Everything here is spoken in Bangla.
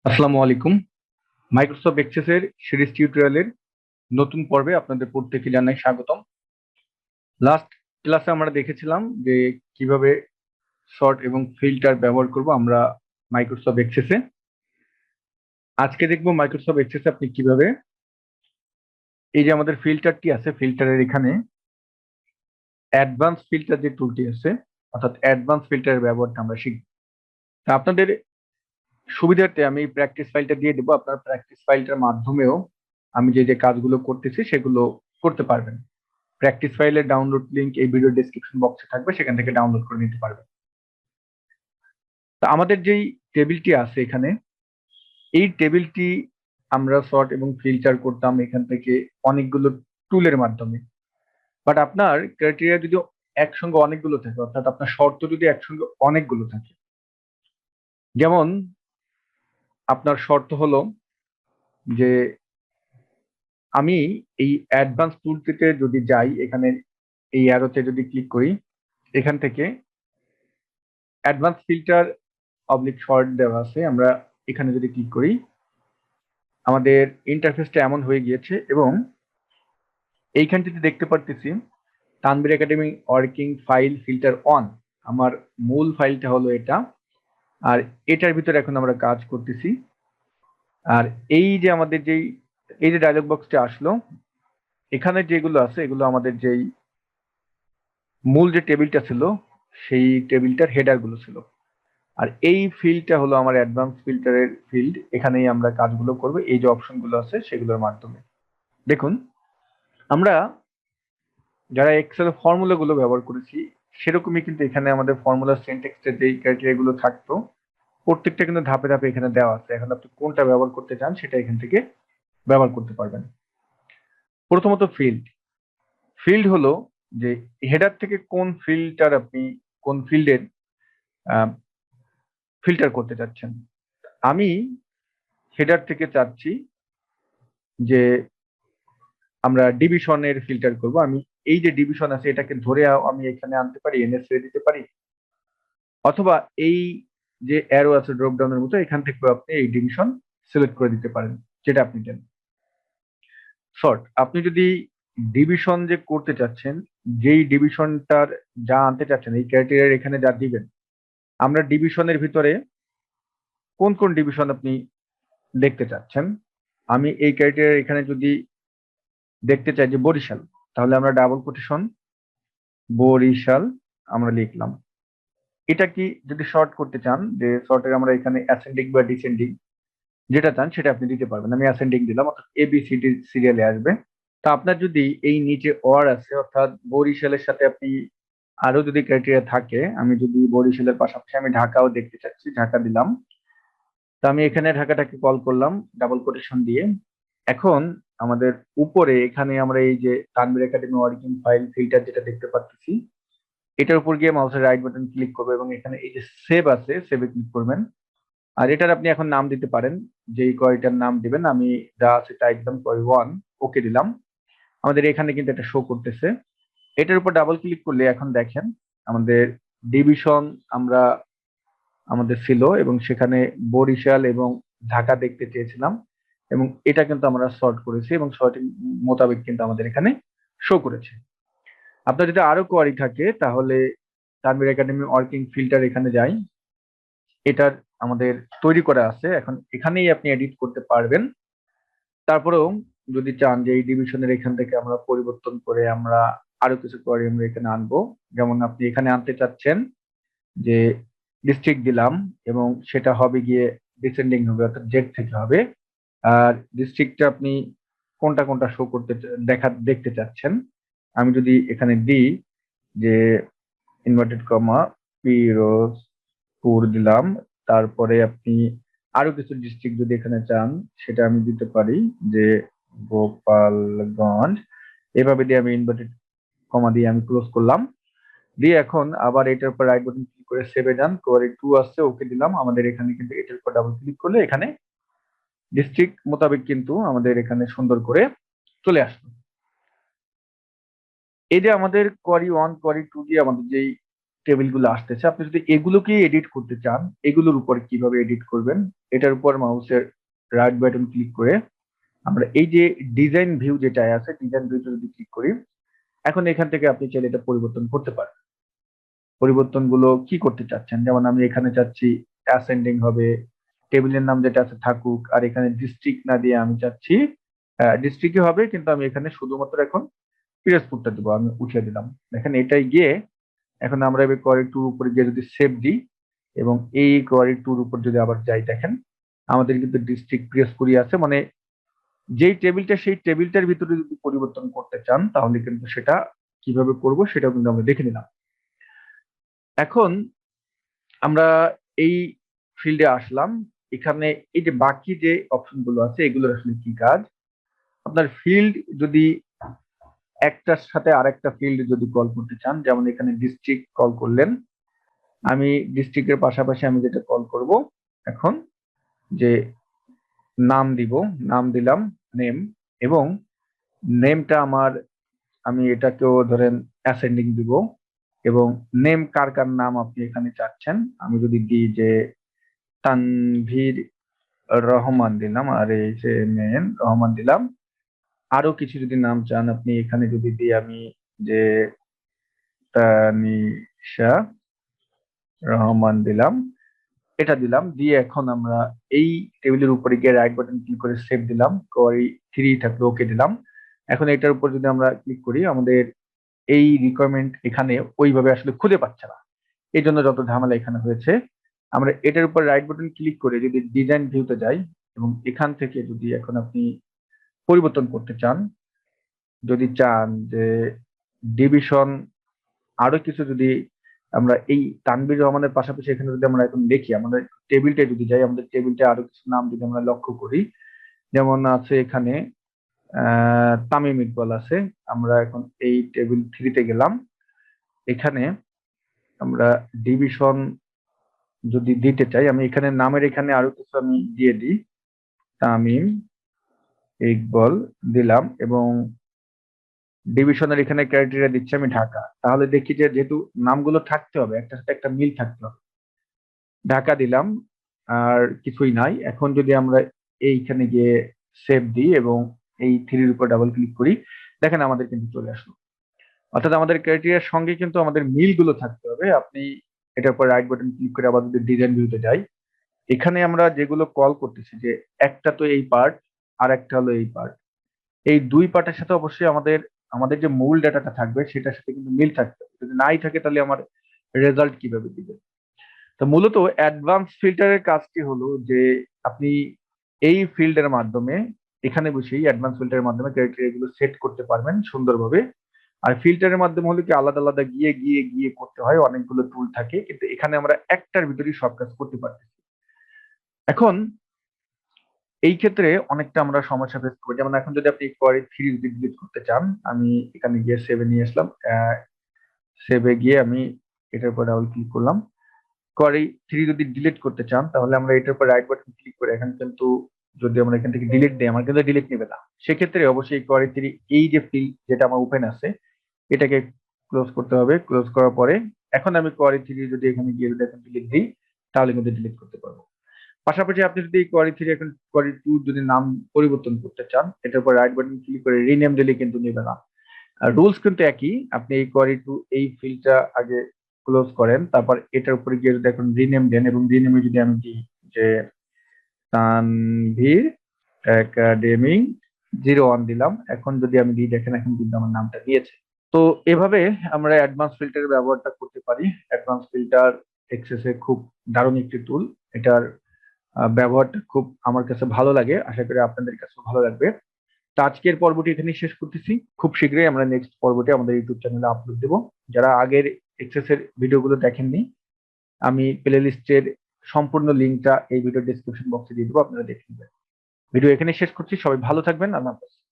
আসসালামু আলাইকুম। মাইক্রোসফট এক্সেসের সিরিজ টিউটোরিয়ালের নতুন পর্বে আপনাদের প্রত্যেককে জানাই স্বাগতম। লাস্ট ক্লাসে আমরা দেখেছিলাম যে কিভাবে শর্ট এবং ফিল্টার ব্যবহার করব আমরা মাইক্রোসফট এক্সেসে। আজকে দেখব মাইক্রোসফট এক্সেসে আপনি কিভাবে এই যে আমাদের ফিল্টারটি আছে, ফিল্টারের এখানে অ্যাডভান্স ফিল্টার যে টুলটি আছে, অর্থাৎ অ্যাডভান্স ফিল্টারের ব্যবহারটা আমরা শিখব। তা আপনাদের সুবিধার্থে আমি প্র্যাকটিস ফাইলটা দিয়ে দেবো। আপনার প্র্যাকটিস ফাইলটার মাধ্যমেও আমি যে যে কাজগুলো করতেছি সেগুলো করতে পারবেন। প্র্যাকটিস ফাইলের ডাউনলোড লিংক এই ভিডিও ডেসক্রিপশন বক্সে থাকবে, সেখান থেকে ডাউনলোড করে নিতে পারবেন। তো আমাদের যেই টেবিলটি আছে এখানে, এই টেবিলটি আমরা সর্ট এবং ফিল্টার করতাম এখান থেকে অনেকগুলো টুলের মাধ্যমে। বাট আপনার ক্রাইটেরিয়া যদি একসঙ্গে অনেকগুলো থাকে, অর্থাৎ আপনার শর্ত যদি একসঙ্গে অনেকগুলো থাকে, যেমন আপনার শর্ত হলো যে আমি এই অ্যাডভান্স টুলটিতে যদি যাই, এখানে এই অ্যারোতে যদি ক্লিক করি, এখান থেকে অ্যাডভান্স ফিল্টার অবলিক শর্ট দেওয়া আছে, আমরা এখানে যদি ক্লিক করি আমাদের ইন্টারফেসটা এমন হয়ে গিয়েছে এবং এইখানটিতে দেখতে পারতেছি Tanvir academy working file filter on. আমার মূল ফাইলটা হলো এটা, আর এটার ভিতরে এখন আমরা কাজ করতেছি। আর এই যে আমাদের যেই এই যে ডায়লগ বক্সটা আসলো, এখানে যেগুলো আছে এগুলো আমাদের যেই মূল যে টেবিলটা ছিল সেই টেবিলটার হেডার গুলো ছিল। আর এই ফিল্ডটা হলো আমার অ্যাডভান্স ফিল্টারের ফিল্ড, এখানেই আমরা কাজগুলো করব এই যে অপশনগুলো আছে সেগুলোর মাধ্যমে। দেখুন, আমরা যারা এক্সেল ফর্মুলা গুলো ব্যবহার করেছি সেরকমই কিন্তু এখানে আমাদের ফর্মুলা সিনট্যাক্সের যে ক্রাইটেরিয়া গুলো থাকতো প্রত্যেকটা কিন্তু ধাপে ধাপে এখানে দেওয়া আছে। এখন আপনি কোনটা ব্যবহার করতে চান সেটা এখান থেকে ব্যবহার করতে পারবেন। প্রথমত ফিল্ড। ফিল্ড হলো যে হেডার থেকে কোন ফিল্ডটার আপনি কোন ফিল্ডের ফিল্টার করতে চাচ্ছেন। আমি হেডার থেকে চাচ্ছি যে আমরা ডিভিশনের ফিল্টার করব। আমি এই যে ডিভিশন আছে এটাকে ধরে আমি এখানে আনতে পারি, এনে ছেড়ে দিতে পারি, অথবা এই যে অ্যারো আছে ড্রপ ডাউনের মতো, এখান থেকে আপনি এই ডিভিশন সিলেক্ট করে দিতে পারেন যেটা আপনি দেন। শর্ট, আপনি যদি ডিভিশন যে করতে চাচ্ছেন, যেই ডিভিশনটার যা আনতে চাচ্ছেন এই ক্রাইটেরিয়ার এখানে যা দিবেন। আমরা ডিভিশনের ভিতরে কোন কোন ডিভিশন আপনি দেখতে চাচ্ছেন, আমি এই ক্রাইটেরিয়ার এখানে যদি দেখতে চাই যে বরিশাল, তাহলে আমরা ডাবল কোটেশন বরিশাল আমরা লিখলাম। এটা কি যদি শর্ট করতে চান, যে শর্টের আমরা এখানে অ্যাসেন্ডিং বা ডিসেন্ডিং যেটা চান সেটা আপনি দিতে পারবেন। আমি অ্যাসেন্ডিং দিলাম, অর্থাৎ এবিসিডি সিরিয়ালে আসবে। তা আপনার যদি এই নিচে অর আছে, অর্থাৎ বরিশালের সাথে আপনি আরো যদি ক্রাইটেরিয়া থাকে, আমি যদি বরিশালের পাশাপাশি আমি ঢাকাও দেখতে চাচ্ছি, ঢাকা দিলাম। তো আমি এখানে ঢাকাটাকে কল করলাম ডাবল কোটেশন দিয়ে। এখন আমাদের উপরে এখানে আমরা এই যে Tanvir academy working file filter যেটা দেখতে পাচ্ছি, এটার উপর গিয়ে মাউসের রাইট বাটন ক্লিক করবে এবং এখানে এই যে সেভ আছে সেভে ক্লিক করবেন। আর এটার আপনি এখন নাম দিতে পারেন, যেই কোয়ারিটার নাম দিবেন। আমি যা আছে তাই দিলাম, কোয়ারি 1, ওকে দিলাম। আমাদের এখানে কিন্তু এটা শো করতেছে। এটার উপর ডাবল ক্লিক করলে এখন দেখেন আমাদের ডিভিশন আমরা আমাদের ছিল এবং সেখানে বরিশাল এবং ঢাকা দেখতে চেয়েছিলাম, এবং এটা কিন্তু আমরা সর্ট করেছি এবং সর্টিং মোতাবেক কিন্তু আমাদের এখানে শো করেছে। আপনার যদি আরো কোয়ারি থাকে তাহলে তানভীর একাডেমি ওয়ার্কিং ফিল্টার এখানে যাই, এটার আমাদের তৈরি করা আছে, এখন এখানেই আপনি এডিট করতে পারবেন। তারপরেও যদি চান যে এই ডিভিশনের এখান থেকে আমরা পরিবর্তন করে আমরা আরো কিছু কোয়ারি আমরা এখানে আনবো, যেমন আপনি এখানে আনতে চাচ্ছেন যে ডিস্ট্রিক্ট দিলাম এবং সেটা হবে গিয়ে ডিসেন্ডিং হবে, অর্থাৎ জেড থেকে হবে। আর ডিস্ট্রিক্টটা আপনি কোনটা কোনটা শো করতে দেখতে চাচ্ছেন, আমি যদি এখানে দিই যে ইনভার্টেড কমা পিরোজপুর দিলাম, তারপরে আপনি আরো কিছু ডিস্ট্রিক্ট যদি এখানে চান সেটা আমি দিতে পারি যে গোপালগঞ্জ। এভাবে দিয়ে আমি ইনভার্টেড কমা দিয়ে আমি ক্লোজ করলাম, দিয়ে এখন আবার এটার উপর রাইট বাটন ক্লিক করে সেভে যান, কোয়ারি 2 আসছে, ওকে দিলাম। আমাদের এখানে কিন্তু এটার উপর ডাবল ক্লিক করলে এখানে ডিস্ট্রিক্ট মোতাবেক কিন্তু আমাদের এখানে সুন্দর করে চলে আসলো। এই যে আমাদের কোয়ারি 1 কোয়ারি 2 দিয়ে আমাদের যেই টেবিলগুলো আসতেছে, আপনি যদি এগুলোকে এডিট করতে চান, এগুলোর উপর কিভাবে এডিট করবেন, এটার উপর মাউসের রাইট বাটন ক্লিক করে আমরা এই যে ডিজাইন ভিউ যেটা আছে, ডিজাইন ভিউতে যদি ক্লিক করি, এখন এখান থেকে আপনি চাইলে এটা পরিবর্তন করতে পারেন। পরিবর্তনগুলো কি করতে চাচ্ছেন, যেমন আমি এখানে চাচ্ছি অ্যাসেন্ডিং হবে, টেবিলের নাম যেটা আছে থাকুক, আর এখানে ডিস্ট্রিক্ট না দিয়ে আমি চাচ্ছি ডিস্ট্রিক্টই হবে, কিন্তু আমি এখানে শুধুমাত্র এখন পিরোজপুরটা দেবো, আমি উঠিয়ে দিলাম। দেখেন এটাই গিয়ে এখন আমরা এবার কোয়ারি টুর উপরে গিয়ে যদি সেভ দিই এবং এই কোয়ারি টুর উপর যদি আবার যাই, দেখেন আমাদের কিন্তু ডিস্ট্রিক্ট পিরোজপুরই আছে। মানে যেই টেবিলটা, সেই টেবিলটার ভিতরে যদি পরিবর্তন করতে চান তাহলে কিন্তু সেটা কিভাবে করব সেটাও কিন্তু আমরা দেখে নিলাম। এখন আমরা এই ফিল্ডে আসলাম, এখানে এই যে বাকি যে অপশন গুলো আছে এগুলোর আসলে কি কাজ। আপনার ফিল্ড যদি একটার সাথে আরেকটা ফিল্ড যদি কল করতে চান, যেমন এখানে ডিস্ট্রিক্ট কল করলেন, আমি ডিস্ট্রিক্টের পাশাপাশি আমি যেটা কল করব এখন, যে নাম দিব, নাম দিলাম নেম, এবং নেমটা আমার, আমি এটাকেও ধরেন অ্যাসেন্ডিং দিব, এবং নেম কার কার নাম আপনি এখানে চাচ্ছেন, আমি যদি দিই যে তানভীর রহমান দিলাম, আর এই যে মেন রহমান দিলাম, আরো কিছু যদি নাম চান আপনি এখানে যদি দিই আমি যে তানিশা রহমান দিলাম, এটা দিলাম, দিয়ে এখন আমরা এই টেবিলের উপরে গিয়ে রাইট বাটন ক্লিক করে সেভ দিলাম, কোয়ারি 3 থাকলে ওকে দিলাম। এখন এটার উপর যদি আমরা ক্লিক করি, আমাদের এই রিকোয়ারমেন্ট এখানে ওইভাবে আসলে খুঁজে পাচ্ছে না, এই জন্য যত ঝামেলা এখানে হয়েছে। আমরা এটার উপর রাইট বাটন ক্লিক করে যদি ডিজাইন ভিউতে যাই এবং এখান থেকে যদি এখন আপনি পরিবর্তন করতে চান, যদি চান যে ডিভিশন আরো কিছু, যদি আমরা এই তানভীর রহমানের পাশাপাশি এখানে যদি আমরা এখন দেখি, আমাদের টেবিলটা যদি যাই, আমাদের টেবিলটা আরো কিছু নাম যদি আমরা লক্ষ্য করি, যেমন আছে এখানে তামিম ইকবাল আছে, আমরা এখন এই টেবিল 3-তে গেলাম, এখানে আমরা ডিভিশন যদি দিতে চাই, আমি এখানে নামের এখানে আরো কিছু আমি দিয়ে দিই, তামিম ইকবাল দিলাম, এবং ডিভিশনের এখানে ক্রাইটেরিয়া দিচ্ছি আমি ঢাকা। তাহলে দেখি যে যেহেতু নামগুলো থাকতে হবে, একটা সাথে একটা মিল থাকতে হবে, ঢাকা দিলাম, আর কিছুই নাই। এখন যদি আমরা এইখানে গিয়ে সেভ দিই এবং এই থ্রির উপর ডাবল ক্লিক করি, দেখেন আমাদের কিন্তু চলে আসলো। অর্থাৎ আমাদের ক্রাইটেরিয়ার সঙ্গে কিন্তু আমাদের মিলগুলো থাকতে হবে। আপনি এটার উপর রাইট বাটন ক্লিক করে আবার যদি ডিজাইন ভিউতে যাই, এখানে আমরা যেগুলো কল করতেছি, যে একটা তো এই পার্ট, আর একটা হলো এই পার্ট, এই দুই পার্টের সাথে অবশ্যই আমাদের আমাদের যে মূল ডাটাটা থাকবে সেটার সাথে কিন্তু মিল থাকতে হবে। যদি নাই থাকে তাহলে আমার রেজাল্ট কিভাবে দিবে। তো মূলত অ্যাডভান্স ফিল্টারের কাজটি হলো যে আপনি এই ফিল্ডের মাধ্যমে, এখানে বসেই অ্যাডভান্স ফিল্টারের মাধ্যমে ক্রাইটেরিয়া গুলো সেট করতে পারবেন সুন্দরভাবে। আর ফিল্টারের মাধ্যমে হলো কি আলাদা আলাদা গিয়ে গিয়ে গিয়ে করতে হয়, অনেকগুলো টুল থাকে, কিন্তু এখানে আমরা একটার ভিতরেই সব কাজ করতে পারতেছি। এখন এই ক্ষেত্রে অনেকটা আমরা সমস্যা ফেস করবো, যেমন এখন যদি আপনি কোয়ারি 3 যদি ডিলিট করতে চান, আমি এখানে গিয়ে সেভে নিয়ে আসলাম, সেভে গিয়ে আমি এটার উপর ডাবল ক্লিক করলাম। কোয়ারি 3 যদি ডিলিট করতে চান তাহলে আমরা এটার উপর রাইট বাটন ক্লিক করে এখানে কিন্তু, যদি আমরা এখান থেকে ডিলিট দিই আমার কিন্তু ডিলিট নেবে না, সেক্ষেত্রে অবশ্যই কোয়ারি 3 এই যে ফিল্ড যেটা আমার ওপেন আছে এটাকে ক্লোজ করতে হবে। ক্লোজ করার পরে এখন আমি কোয়ারি 3 যদি এখানে গিয়ে যদি এখন ডিলিট দিই তাহলে কিন্তু ডিলিট করতে পারবো। পাশাপাশি আপনি যদি কোয়ারি 3 এখন কোয়ারি 2 যদি নাম পরিবর্তন করতে চান, এটার উপর রাইট বাটন ক্লিক করে রিনেম দিলে কিন্তু নেবে না। রুলস কিন্তু একই, আপনি এই কোয়ারি 2 এই ফিল্ডটা আগে ক্লোজ করেন, তারপর এটার উপরে গিয়ে যদি এখন রিনেম দেন এবং রিনেমে যদি আমি দিই যে তানভীর একাডেমি 01 দিলাম, এখন যদি আমি দিই দেখেন এখন কিন্তু আমার নামটা দিয়েছে। তো এভাবে আমরা অ্যাডভান্স ফিল্টারের ব্যবহারটা করতে পারি। অ্যাডভান্স ফিল্টার এক্সেস এর খুব দারুণ একটি টুল, এটার ব্যবহারটা খুব আমার কাছে ভালো লাগে, আশা করি আপনাদের কাছেও ভালো লাগবে। তো আজকের পর্বটি এখানেই শেষ করতেছি, খুব শীঘ্রই আমরা নেক্সট পর্বটি আমাদের ইউটিউব চ্যানেলে আপলোড দেব। যারা আগের এক্সেস এর ভিডিওগুলো দেখেননি, আমি প্লে লিস্টের সম্পূর্ণ লিঙ্কটা এই ভিডিও ডেসক্রিপশন বক্সে দিয়ে দেবো, আপনারা দেখে নেবেন। ভিডিও এখানে শেষ করছি, সবাই ভালো থাকবেন, আল্লাহ হাফেজ।